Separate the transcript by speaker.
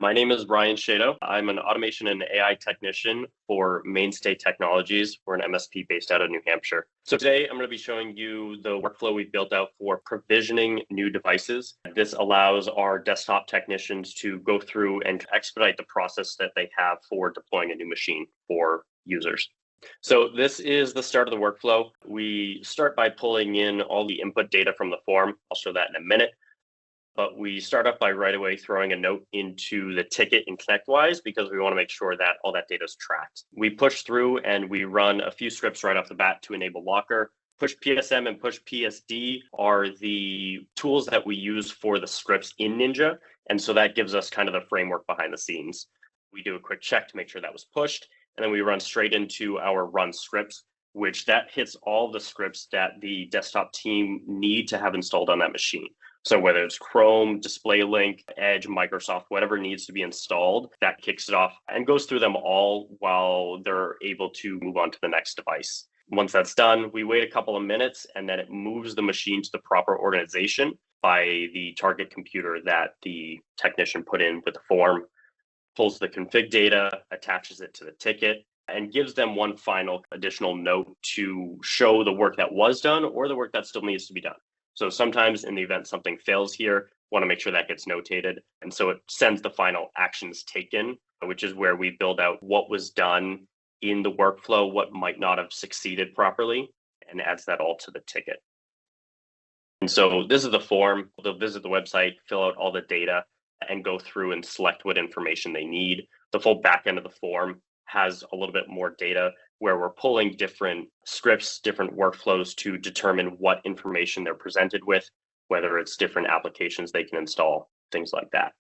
Speaker 1: My name is Ryan Sheidow. I'm an automation and AI technician for Mainstay Technologies. We're an MSP based out of New Hampshire. So today I'm going to be showing you the workflow we built out for provisioning new devices. This allows our desktop technicians to go through and expedite the process that they have for deploying a new machine for users. So this is the start of the workflow. We start by pulling in all the input data from the form. I'll show that in a minute. But we start off by right away throwing a note into the ticket in ConnectWise because we want to make sure that all that data is tracked. We push through and we run a few scripts right off the bat to enable locker. Push PSM and push PSD are the tools that we use for the scripts in Ninja. And so that gives us kind of the framework behind the scenes. We do a quick check to make sure that was pushed. And then we run straight into our run scripts, which that hits all the scripts that the desktop team need to have installed on that machine. So whether it's Chrome, DisplayLink, Edge, Microsoft, whatever needs to be installed, that kicks it off and goes through them all while they're able to move on to the next device. Once that's done, we wait a couple of minutes and then it moves the machine to the proper organization by the target computer that the technician put in with the form, pulls the config data, attaches it to the ticket, and gives them one final additional note to show the work that was done or the work that still needs to be done. So sometimes in the event something fails here, want to make sure that gets notated. And so it sends the final actions taken, which is where we build out what was done in the workflow, what might not have succeeded properly, and adds that all to the ticket. And so this is the form. They'll visit the website, fill out all the data, and go through and select what information they need. The full back end of the form has a little bit more data where we're pulling different scripts, different workflows to determine what information they're presented with, whether it's different applications they can install, things like that.